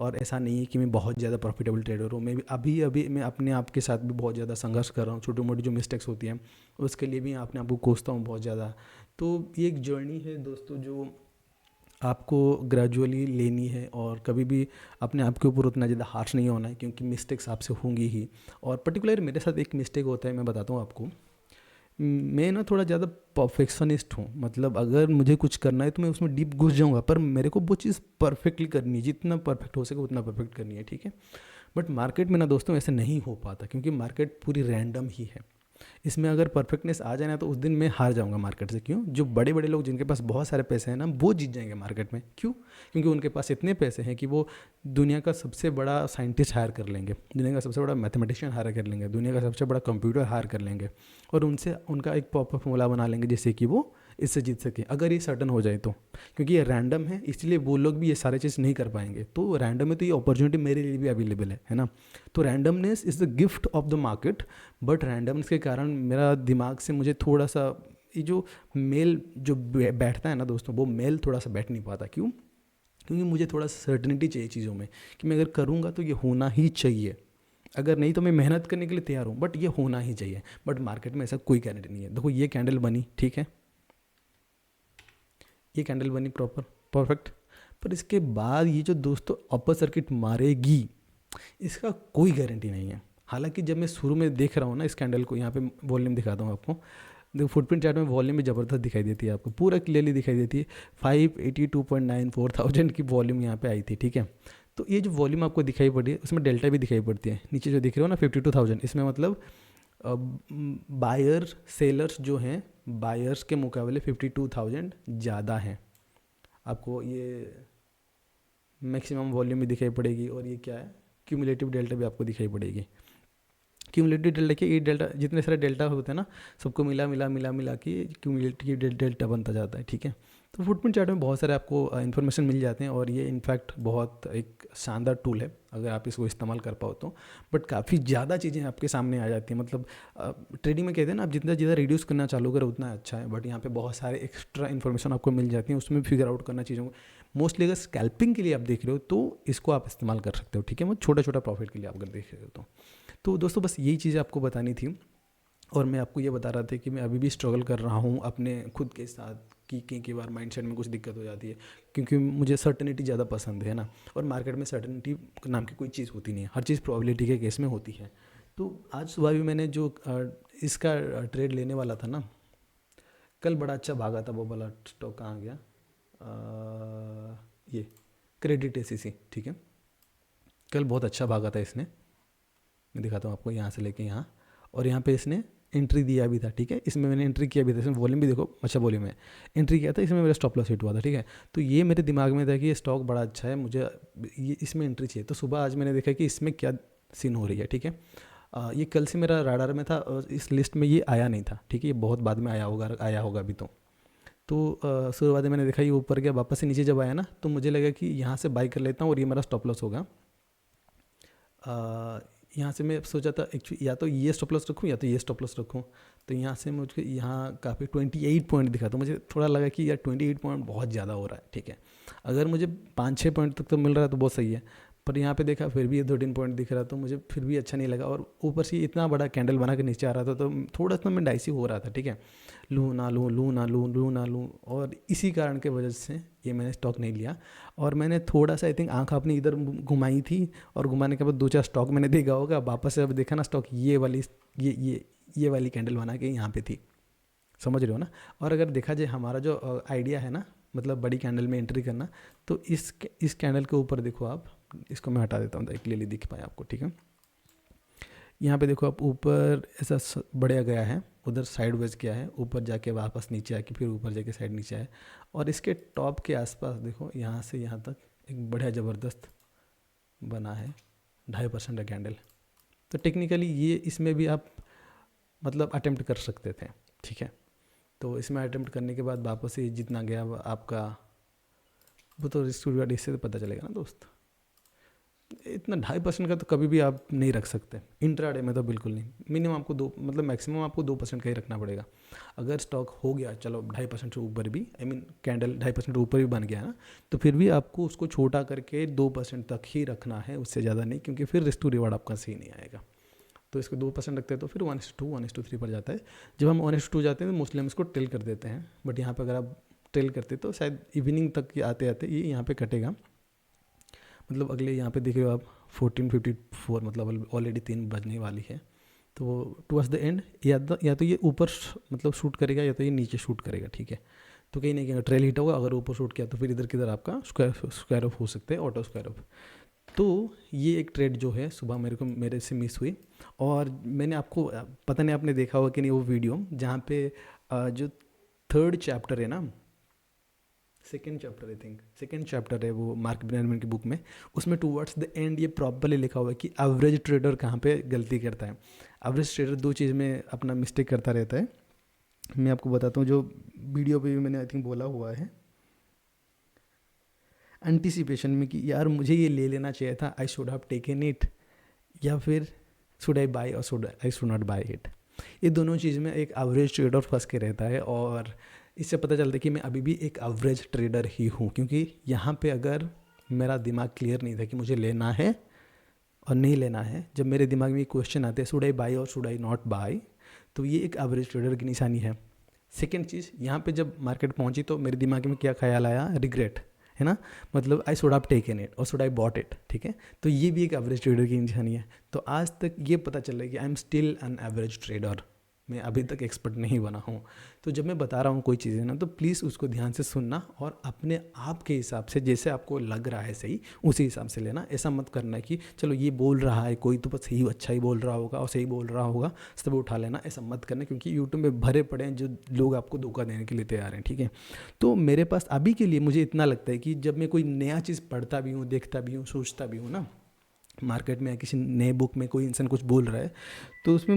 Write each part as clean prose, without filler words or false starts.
और ऐसा नहीं है कि मैं बहुत ज़्यादा प्रॉफिटेबल ट्रेडर हूँ। मैं भी अभी अभी मैं अपने आप के साथ भी बहुत ज़्यादा संघर्ष कर रहा हूँ। छोटी मोटी जो मिस्टेक्स होती हैं उसके लिए भी अपने आप को कोसता हूँ बहुत ज़्यादा। तो ये एक जर्नी है दोस्तों जो आपको ग्रेजुअली लेनी है, और कभी भी अपने आप के ऊपर उतना ज़्यादा हार्श नहीं होना है, क्योंकि मिस्टेक्स आपसे होंगी ही। और पर्टिकुलर मेरे साथ एक मिस्टेक होता है, मैं बताता हूँ आपको। मैं ना थोड़ा ज़्यादा परफेक्शनिस्ट हूँ। मतलब अगर मुझे कुछ करना है तो मैं उसमें डीप घुस जाऊँगा, पर मेरे को वो चीज़ परफेक्टली करनी है, जितना परफेक्ट हो सके उतना परफेक्ट करनी है, ठीक है। बट मार्केट में ना दोस्तों ऐसे नहीं हो पाता, क्योंकि मार्केट पूरी रैंडम ही है। इसमें अगर परफेक्टनेस आ जाए ना तो उस दिन मैं हार जाऊंगा मार्केट से। क्यों? जो बड़े बड़े लोग जिनके पास बहुत सारे पैसे हैं ना, वो जीत जाएंगे मार्केट में। क्यों? क्योंकि उनके पास इतने पैसे हैं कि वो दुनिया का सबसे बड़ा साइंटिस्ट हायर कर लेंगे, दुनिया का सबसे बड़ा मैथमेटिशियन हायर कर लेंगे, दुनिया का सबसे बड़ा कंप्यूटर हायर कर लेंगे, और उनसे उनका एक प्रॉपर फॉर्मूला बना लेंगे जिससे कि वो इससे जीत सके, अगर ये सर्टन हो जाए तो। क्योंकि ये रैंडम है, इसलिए वो लोग भी ये सारे चीज़ नहीं कर पाएंगे। तो रैंडम है तो ये अपॉर्चुनिटी मेरे लिए भी अवेलेबल है ना। तो randomness is the gift of the market. But randomness के कारण मेरा दिमाग से मुझे थोड़ा सा ये जो मेल जो बैठता है ना दोस्तों, वो मेल थोड़ा सा बैठ नहीं पाता। क्यों? क्योंकि मुझे थोड़ा सर्टनिटी चाहिए चीज़ों में, कि मैं अगर करूँगा तो ये होना ही चाहिए, अगर नहीं तो मैं मेहनत करने के लिए तैयार हूँ, बट ये होना ही चाहिए। बट मार्केट में ऐसा कोई गारंटी नहीं है। देखो ये कैंडल बनी, ठीक है, ये कैंडल बनी प्रॉपर परफेक्ट, पर इसके बाद ये जो दोस्तों अपर सर्किट मारेगी, इसका कोई गारंटी नहीं है। हालांकि जब मैं शुरू में देख रहा हूँ ना इस कैंडल को, यहाँ पे वॉल्यूम दिखाता हूँ आपको। देखो फुटप्रिंट चार्ट में वॉल्यूम भी ज़बरदस्त दिखाई देती है, आपको पूरा क्लियरली दिखाई देती है। 582.94 थाउजेंड की वॉल्यूम यहाँ पे आई थी, ठीक है। तो ये जो वॉल्यूम आपको दिखाई पड़ी है उसमें डेल्टा भी दिखाई पड़ती है, नीचे जो दिख रहे हो ना 52,000, इसमें मतलब बायर सेलर्स जो हैं, बायर्स के मुकाबले 52,000 ज़्यादा हैं। आपको ये मैक्सिमम वॉल्यूम भी दिखाई पड़ेगी, और ये क्या है, क्यूमुलेटिव डेल्टा भी आपको दिखाई पड़ेगी। क्यूमुलेटिव डेल्टा के ये डेल्टा, जितने सारे डेल्टा होते हैं ना, सबको मिला मिला मिला मिला के क्यूमुलेटिव डेल्टा बनता जाता है, ठीक है। तो फुटप्रिंट चार्ट में बहुत सारे आपको इन्फॉर्मेशन मिल जाते हैं, और ये इनफैक्ट बहुत एक शानदार टूल है अगर आप इसको इस्तेमाल कर पाओ तो। बट काफ़ी ज़्यादा चीज़ें आपके सामने आ जाती हैं। मतलब ट्रेडिंग में कहते हैं ना, आप जितना ज़्यादा रिड्यूस करना चालू करो उतना अच्छा है। बट यहाँ पे बहुत सारे एक्स्ट्रा इन्फॉर्मेशन आपको मिल जाती हैं, उसमें फिगर आउट करना चीज़ों को। मोस्टली अगर स्कैल्पिंग के लिए आप देख रहे हो तो इसको आप इस्तेमाल कर सकते हो, ठीक है। वो छोटा छोटा प्रॉफिट के लिए आप अगर देख रहे हो तो दोस्तों बस यही चीज़ आपको बतानी थी। और मैं आपको ये बता रहा था कि मैं अभी भी स्ट्रगल कर रहा हूँ अपने खुद के साथ, कि कई बार माइंडसेट में कुछ दिक्कत हो जाती है, क्योंकि मुझे सर्टेनिटी ज़्यादा पसंद है ना। और मार्केट में सर्टेनिटी नाम की कोई चीज़ होती नहीं है, हर चीज़ प्रोबेबिलिटी के केस में होती है। तो आज सुबह भी मैंने जो इसका ट्रेड लेने वाला था ना, कल बड़ा अच्छा भागा था वो वाला स्टॉक, कहाँ गया, ये क्रेडिट एसीसी, ठीक है। कल बहुत अच्छा भागा था इसने, मैं दिखाता हूँ आपको, यहाँ से लेके यहाँ, और यहाँ पे इसने एंट्री दिया भी था, ठीक है। इसमें मैंने एंट्री किया भी था, इसमें वॉल्यूम भी देखो अच्छा वॉल्यूम है। एंट्री किया था, इसमें मेरा स्टॉप लॉस हिट हुआ था, ठीक है। तो ये मेरे दिमाग में था कि ये स्टॉक बड़ा अच्छा है, मुझे ये इसमें एंट्री चाहिए। तो सुबह आज मैंने देखा कि इसमें क्या सीन हो रही है, ठीक है। ये कल से मेरा राडार में था, और इस लिस्ट में ये आया नहीं था, ठीक है। ये बहुत बाद में आया होगा अभी तो शुरुआत में मैंने देखा ये ऊपर गया, वापस से नीचे जब आया ना, तो मुझे लगा कि यहाँ से बाई कर लेता हूँ और ये मेरा स्टॉप लॉस होगा। यहाँ से मैं सोचा था एक्चुअली या तो ये स्टॉप लॉस रखूँ या तो ये स्टॉप लॉस रखूँ। तो यहाँ से मुझे यहाँ काफ़ी 28 पॉइंट दिखा, तो मुझे थोड़ा लगा कि यार 28 पॉइंट बहुत ज़्यादा हो रहा है, ठीक है। अगर मुझे 5-6 पॉइंट तक तो मिल रहा है तो बहुत सही है। पर यहाँ पे देखा फिर भी ये 13 पॉइंट दिख रहा, तो मुझे फिर भी अच्छा नहीं लगा। और ऊपर से इतना बड़ा कैंडल बना के नीचे आ रहा था, तो थोड़ा सा मैं डाइसी हो रहा था, ठीक है। लूँ ना लूँ, लूँ ना लूँ, लूँ ना लूँ, और इसी कारण के वजह से ये मैंने स्टॉक नहीं लिया। और मैंने थोड़ा सा आई थिंक आँख अपनी इधर घुमाई थी, और घुमाने के बाद 2-4 स्टॉक मैंने देखा होगा, वापस से अब देखा ना स्टॉक ये वाली कैंडल बना के यहाँ पे थी, समझ रहे हो ना। और अगर देखा जाए हमारा जो आइडिया है ना, मतलब बड़ी कैंडल में एंट्री करना, तो इस कैंडल के ऊपर देखो आप, इसको मैं हटा देता हूँ ताकि क्लियरली दिख पाए आपको, ठीक है। यहाँ पे देखो आप, ऊपर ऐसा बढ़िया गया है, उधर साइड वेज गया है, ऊपर जाके वापस नीचे आके फिर ऊपर जाके साइड नीचे आए, और इसके टॉप के आसपास देखो यहाँ से यहाँ तक एक बढ़िया ज़बरदस्त बना है 2.5% का कैंडल। तो टेक्निकली ये इसमें भी आप मतलब अटेम्प्ट कर सकते थे, ठीक है। तो इसमें अटेम्प्ट करने के बाद वापस ही जितना गया आपका, वो तो रिस्क रिवार्ड इससे तो पता चलेगा ना दोस्त। इतना 2.5% का तो कभी भी आप नहीं रख सकते, इंट्राडे में तो बिल्कुल नहीं। मिनिमम आपको दो, मतलब मैक्सिमम आपको 2% का ही रखना पड़ेगा। अगर स्टॉक हो गया चलो 2.5% से ऊपर भी, आई मीन कैंडल 2.5% ऊपर भी बन गया ना, तो फिर भी आपको उसको छोटा करके 2% तक ही रखना है, उससे ज़्यादा नहीं, क्योंकि फिर रिस्क टू रिवार्ड आपका सही नहीं आएगा। तो इसको 2% रखते हैं तो फिर 1:2 1:3 पर जाता है। जब हम 1:2 जाते हैं तो मोस्टली हम इसको टेल कर देते हैं, बट यहाँ पर अगर आप टेल करते तो शायद इवनिंग तक आते आते ये यहाँ पे कटेगा। मतलब अगले यहाँ पे देख रहे हो आप 14:54, मतलब ऑलरेडी 3 बजने वाली है। तो टुवर्ड्स द एंड या तो ये ऊपर मतलब शूट करेगा या तो ये नीचे शूट करेगा, ठीक है। तो कहीं ना कहीं ट्रेल हिट होगा, अगर ऊपर शूट किया तो फिर इधर किधर आपका स्क्वायर ऑफ हो सकते हैं, ऑटो स्क्वायर ऑफ। तो ये एक ट्रेड जो है सुबह मेरे से मिस हुई। और मैंने आपको पता नहीं आपने देखा होगा कि नहीं वो वीडियो जहाँ पे जो थर्ड चैप्टर है ना, सेकेंड चैप्टर है वो मार्केट मैनेजमेंट की बुक में, उसमें टूवर्ड्स द एंड ये प्रॉपरली लिखा हुआ है कि एवरेज ट्रेडर कहाँ पे गलती करता है। एवरेज ट्रेडर 2 चीज़ में अपना मिस्टेक करता रहता है। मैं आपको बताता हूँ, जो वीडियो पे भी मैंने आई थिंक बोला हुआ है, एंटिसिपेशन में कि यार मुझे ये ले लेना चाहिए था, I should have taken it, या फिर शुड आई बाय और I should not buy it. ये दोनों चीज़ में एक एवरेज ट्रेडर फंस के रहता है, और इससे पता चलता है कि मैं अभी भी एक एवरेज ट्रेडर ही हूँ, क्योंकि यहाँ पे अगर मेरा दिमाग क्लियर नहीं था कि मुझे लेना है और नहीं लेना है, जब मेरे दिमाग में ये क्वेश्चन आते हैं शुड आई बाय और शुड आई नॉट बाय, तो ये एक एवरेज ट्रेडर की निशानी है। सेकेंड चीज़, यहाँ पे जब मार्केट पहुँची तो मेरे दिमाग में क्या ख्याल आया, रिग्रेट, है ना, मतलब आई शुड हैव टेकन इट और शुड आई बॉट इट, ठीक है। तो ये भी एक एवरेज ट्रेडर की निशानी है। तो आज तक ये पता चल रहा है कि I am still an average trader, मैं अभी तक एक्सपर्ट नहीं बना हूँ। तो जब मैं बता रहा हूँ कोई चीज़ें ना, तो प्लीज़ उसको ध्यान से सुनना और अपने आप के हिसाब से जैसे आपको लग रहा है सही उसी हिसाब से लेना। ऐसा मत करना कि चलो ये बोल रहा है कोई तो बस सही अच्छा ही बोल रहा होगा और सही बोल रहा होगा सब उठा लेना, ऐसा मत करना, क्योंकि यूट्यूब में भरे पड़े हैं जो लोग आपको धोखा देने के लिए तैयार हैं, ठीक है। तो मेरे पास अभी के लिए मुझे इतना लगता है कि जब मैं कोई नया चीज़ पढ़ता भी हूँ, देखता भी हूँ, सोचता भी हूँ ना, मार्केट में या किसी नए बुक में कोई इंसान कुछ बोल रहा है, तो उसमें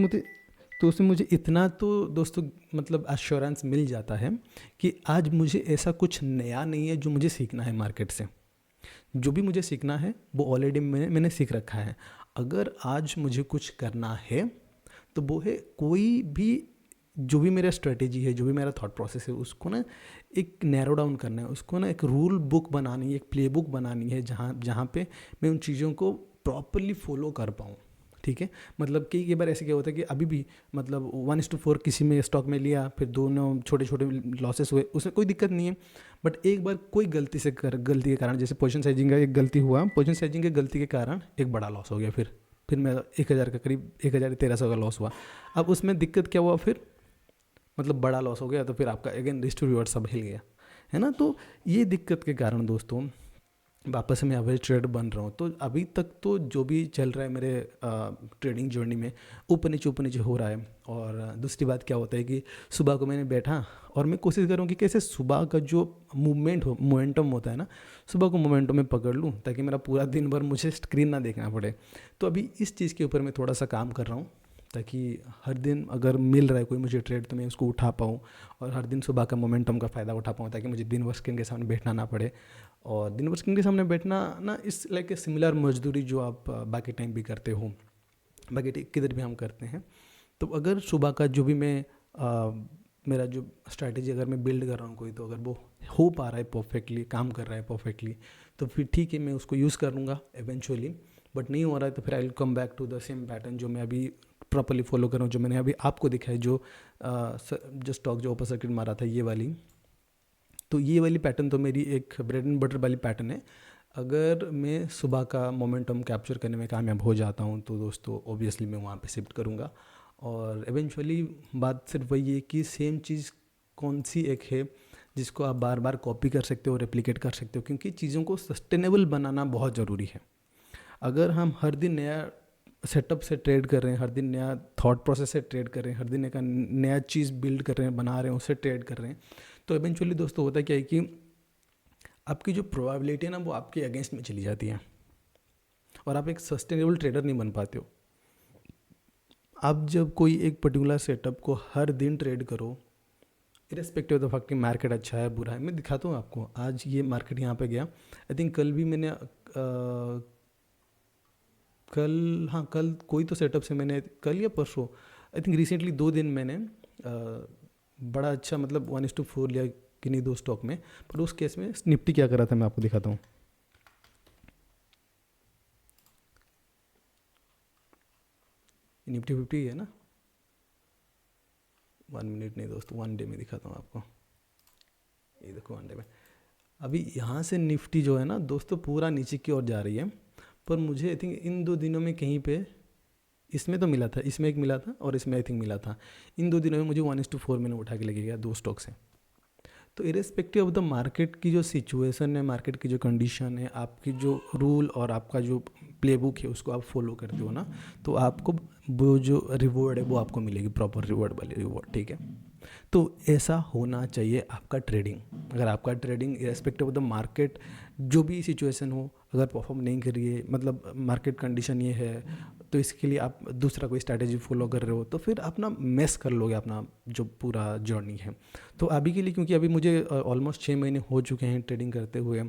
मुझे इतना तो दोस्तों मतलब एश्योरेंस मिल जाता है कि आज मुझे ऐसा कुछ नया नहीं है जो मुझे सीखना है मार्केट से। जो भी मुझे सीखना है वो ऑलरेडी मैंने सीख रखा है। अगर आज मुझे कुछ करना है तो वो है कोई भी, जो भी मेरा स्ट्रेटेजी है, जो भी मेरा थॉट प्रोसेस है, उसको ना एक नैरो डाउन करना है, उसको ना एक रूल बुक बनानी है, एक प्ले बुक बनानी है, जहाँ पे मैं उन चीज़ों को प्रॉपरली फॉलो कर पाऊँ, ठीक है। मतलब कई बार ऐसे क्या होता है कि अभी भी मतलब 1:4 किसी में स्टॉक में लिया, फिर दोनों छोटे छोटे लॉसेस हुए, उसमें कोई दिक्कत नहीं है। बट एक बार कोई गलती के कारण, जैसे पोजीशन साइजिंग का एक गलती हुआ, पोजीशन साइजिंग की गलती के कारण एक बड़ा लॉस हो गया, फिर मेरा 1,000 का करीब 1,1300 का लॉस हुआ। अब उसमें दिक्कत क्या हुआ, फिर मतलब बड़ा लॉस हो गया, तो फिर आपका अगेन रिस्क टू रिवॉर्ड सब हिल गया, है ना। तो ये दिक्कत के कारण दोस्तों वापस से मैं एवरेज ट्रेडर बन रहा हूँ। तो अभी तक तो जो भी चल रहा है मेरे ट्रेडिंग जर्नी में, ऊपर नीचे हो रहा है। और दूसरी बात क्या होता है कि सुबह को मैंने बैठा और मैं कोशिश कर रहा हूँ कि कैसे सुबह का जो मोमेंटम होता है ना, सुबह को मोमेंटम में पकड़ लूँ, ताकि मेरा पूरा दिन भर मुझे स्क्रीन ना देखना पड़े। तो अभी इस चीज़ के ऊपर मैं थोड़ा सा काम कर रहा हूँ, ताकि हर दिन अगर मिल रहा है कोई मुझे ट्रेड तो मैं उसको उठा पाऊँ, और हर दिन सुबह का मोमेंटम का फ़ायदा उठा पाऊँ, ताकि मुझे दिन भर स्क्रीन के सामने बैठना ना पड़े। और दिन भर स्क्रीन के सामने बैठना ना, इस लाइक ए सिमिलर मजदूरी जो आप बाकी टाइम भी करते हो, बाकी किधर भी हम करते हैं। तो अगर सुबह का जो भी मैं मेरा जो स्ट्रैटेजी अगर मैं बिल्ड कर रहा हूँ कोई, तो अगर वो हो पा रहा है परफेक्टली, काम कर रहा है परफेक्टली, तो फिर ठीक है, मैं उसको यूज़ कर लूँगा एवेंचुअली। बट नहीं हो रहा है तो फिर I will come back to the same pattern जो मैं अभी प्रॉपरली फॉलो कर रहा हूँ, जो मैंने अभी आपको दिखाया, जो स्टॉक जो ओपन सर्किट मारा था, ये वाली। तो ये वाली पैटर्न तो मेरी एक ब्रेड एंड बटर वाली पैटर्न है। अगर मैं सुबह का मोमेंटम कैप्चर करने में कामयाब हो जाता हूँ तो दोस्तों ऑब्वियसली मैं वहाँ पे शिफ्ट करूँगा। और इवेंचुअली बात सिर्फ वही है कि सेम चीज़ कौन सी एक है जिसको आप बार बार कॉपी कर सकते हो, रेप्लिकेट कर सकते हो, क्योंकि चीज़ों को सस्टेनेबल बनाना बहुत ज़रूरी है। अगर हम हर दिन नया सेटअप से ट्रेड कर रहे हैं, हर दिन नया थॉट प्रोसेस से ट्रेड कर रहे हैं, हर दिन एक नया चीज़ बिल्ड कर रहे हैं, बना रहे हैं, उससे ट्रेड कर रहे हैं, तो इवेंचुअली दोस्तों होता क्या है कि आपकी जो प्रोबेबिलिटी है ना, वो आपके अगेंस्ट में चली जाती है और आप एक सस्टेनेबल ट्रेडर नहीं बन पाते हो। आप जब कोई एक पर्टिकुलर सेटअप को हर दिन ट्रेड करो, इरेस्पेक्टिव ऑफ द फैक्ट कि मार्केट अच्छा है बुरा है, मैं दिखाता हूँ आपको। आज ये मार्केट यहाँ पे गया, आई थिंक कल भी मैंने कल, हाँ कल कोई तो सेटअप से मैंने, कल या परसों आई थिंक रिसेंटली 2 दिन मैंने बड़ा अच्छा मतलब 1:4 लिया किन्हीं 2 स्टॉक में। पर उस केस में निफ्टी क्या कर रहा था मैं आपको दिखाता हूँ। निफ्टी 50 है ना, 1 मिनट नहीं दोस्तों, 1 डे में दिखाता हूँ आपको। ये देखो 1 डे में अभी यहाँ से निफ्टी जो है ना दोस्तों पूरा नीचे की ओर जा रही है। पर मुझे आई थिंक इन 2 दिनों में कहीं पे, इसमें तो मिला था, इसमें एक मिला था और इसमें आई थिंक मिला था। इन 2 दिनों में मुझे 1:4 मैंने उठा के लेके गया 2 स्टॉक से। तो इरेस्पेक्टिव ऑफ द मार्केट की जो सिचुएशन है, मार्केट की जो कंडीशन है, आपकी जो रूल और आपका जो प्लेबुक है उसको आप फॉलो करते हो ना, तो आपको वो जो रिवॉर्ड है वो आपको मिलेगी, प्रॉपर रिवॉर्ड वाली रिवॉर्ड, ठीक है। तो ऐसा होना चाहिए आपका ट्रेडिंग। अगर आपका trading irrespective of the market जो भी सिचुएशन हो, अगर परफॉर्म नहीं कर रही है, मतलब मार्केट कंडीशन ये है, तो इसके लिए आप दूसरा कोई स्ट्रैटेजी फॉलो कर रहे हो, तो फिर आप ना मेस कर लोगे अपना जो पूरा जर्नी है। तो अभी के लिए, क्योंकि अभी मुझे ऑलमोस्ट 6 महीने हो चुके हैं ट्रेडिंग करते हुए।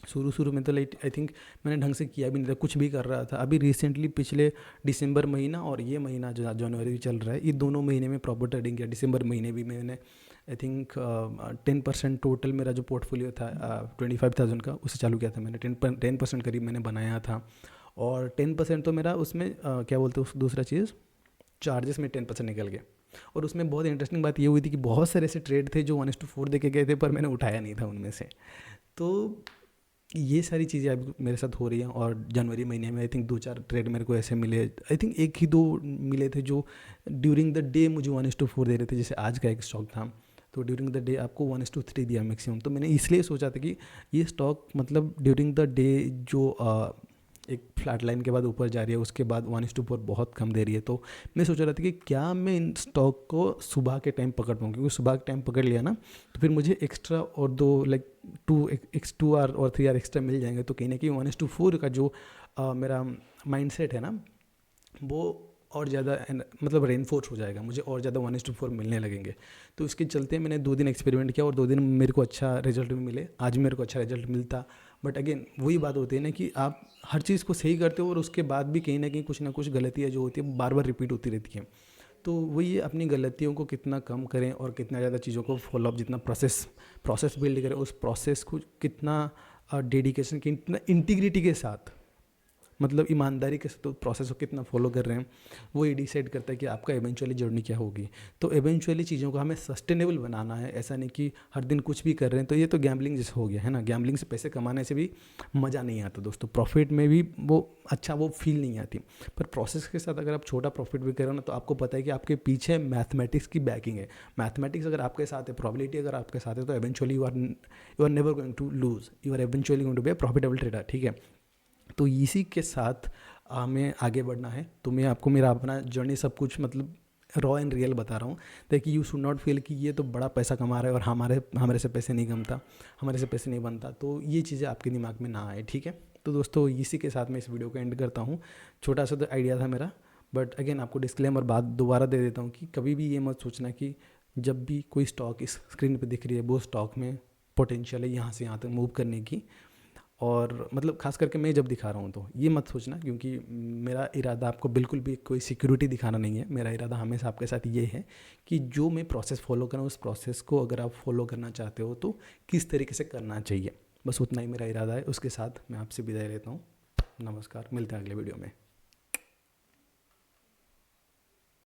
शुरू में तो लाइक आई थिंक मैंने ढंग से किया भी नहीं था, कुछ भी कर रहा था। अभी रिसेंटली पिछले दिसंबर महीना और ये महीना जो जनवरी चल रहा है, ये दोनों महीने में प्रॉपर ट्रेडिंग किया। दिसंबर महीने भी मैंने आई थिंक 10% टोटल मेरा जो पोर्टफोलियो था 25,000 का, उसे चालू किया था मैंने। 10% करीब मैंने बनाया था। और 10% तो मेरा उसमें क्या बोलते हैं उस दूसरा चीज़, चार्जेस में 10% निकल गए। और उसमें बहुत इंटरेस्टिंग बात ये हुई थी कि बहुत सारे ऐसे ट्रेड थे जो 1:4 दे के गए थे, पर मैंने उठाया नहीं था उनमें से। तो ये सारी चीज़ें अभी मेरे साथ हो रही हैं। और जनवरी महीने में आई थिंक 2-4 ट्रेड मेरे को ऐसे मिले, आई थिंक 1 ही 2 मिले थे जो ड्यूरिंग द डे मुझे 1:4 दे रहे थे। जैसे आज का एक स्टॉक था, तो ड्यूरिंग द डे आपको 1:3 दिया मैक्सिमम। तो मैंने इसलिए सोचा था कि ये स्टॉक मतलब ड्यूरिंग द डे जो एक फ्लैट लाइन के बाद ऊपर जा रही है, उसके बाद 1:4 बहुत कम दे रही है। तो मैं सोच रहा था कि क्या मैं इन स्टॉक को सुबह के टाइम पकड़ पाऊँ, क्योंकि सुबह के टाइम पकड़ लिया ना तो फिर मुझे एक्स्ट्रा और 2 आवर और 3 आवर एक्स्ट्रा मिल जाएंगे। तो कहीं ना कहीं 1:4 का जो मेरा माइंडसेट है ना, वो और ज़्यादा मतलब रेनफोर्स हो जाएगा, मुझे और ज़्यादा 1:4 मिलने लगेंगे। तो इसके चलते मैंने 2 दिन एक्सपेरिमेंट किया और 2 दिन मेरे को अच्छा रिजल्ट भी मिले। आज मेरे को अच्छा रिजल्ट मिलता, बट अगेन वही बात होती है ना कि आप हर चीज़ को सही करते हो और उसके बाद भी कहीं ना कुछ गलतियाँ जो होती है बार बार रिपीट होती रहती हैं। तो वही है, अपनी गलतियों को कितना कम करें और कितना ज़्यादा चीज़ों को फॉलोअप, जितना प्रोसेस बिल्ड करें, उस प्रोसेस को कितना डेडिकेशन, कितना इंटीग्रिटी के साथ, मतलब ईमानदारी के साथ तो प्रोसेस को कितना फॉलो कर रहे हैं, वो ये डिसाइड करता है कि आपका एवेंचुअली जर्नी क्या होगी। तो एवेंचुअली चीज़ों को हमें सस्टेनेबल बनाना है, ऐसा नहीं कि हर दिन कुछ भी कर रहे हैं। तो ये तो गैम्बलिंग जैसे हो गया है ना, गैम्बलिंग से पैसे कमाने से भी मज़ा नहीं आता दोस्तों, प्रॉफिट में भी वो अच्छा वो फील नहीं आती। पर प्रोसेस के साथ अगर आप छोटा प्रॉफिट भी करो ना, तो आपको पता है कि आपके पीछे मैथमेटिक्स की बैकिंग है। मैथमेटिक्स अगर आपके साथ है, प्रोबेबिलिटी अगर आपके साथ है, तो eventually you are never going to lose, you are eventually going to be a profitable trader, ठीक है। तो इसी के साथ हमें आगे बढ़ना है। तो मैं आपको मेरा अपना जर्नी सब कुछ मतलब रॉ एंड रियल बता रहा हूँ, ताकि यू शुड नॉट फील कि ये तो बड़ा पैसा कमा रहा है और हमारे से पैसे नहीं कमता, हमारे से पैसे नहीं बनता। तो ये चीज़ें आपके दिमाग में ना आए, ठीक है। तो दोस्तों इसी के साथ मैं इस वीडियो को एंड करता हूँ। छोटा सा तो आइडिया था मेरा, बट अगेन आपको डिस्क्लेमर बात दोबारा दे देता हूँ कि कभी भी ये मत सोचना कि जब भी कोई स्टॉक इस स्क्रीन पे दिख रही है वो स्टॉक में पोटेंशियल है यहाँ से यहाँ तक मूव करने की। और मतलब खास करके मैं जब दिखा रहा हूँ तो ये मत सोचना, क्योंकि मेरा इरादा आपको बिल्कुल भी कोई सिक्योरिटी दिखाना नहीं है। मेरा इरादा हमेशा आपके साथ ये है कि जो मैं प्रोसेस फॉलो कर रहा हूँ, उस प्रोसेस को अगर आप फॉलो करना चाहते हो तो किस तरीके से करना चाहिए, बस उतना ही मेरा इरादा है। उसके साथ मैं आपसे विदाई लेता हूँ। नमस्कार, मिलते हैं अगले वीडियो में।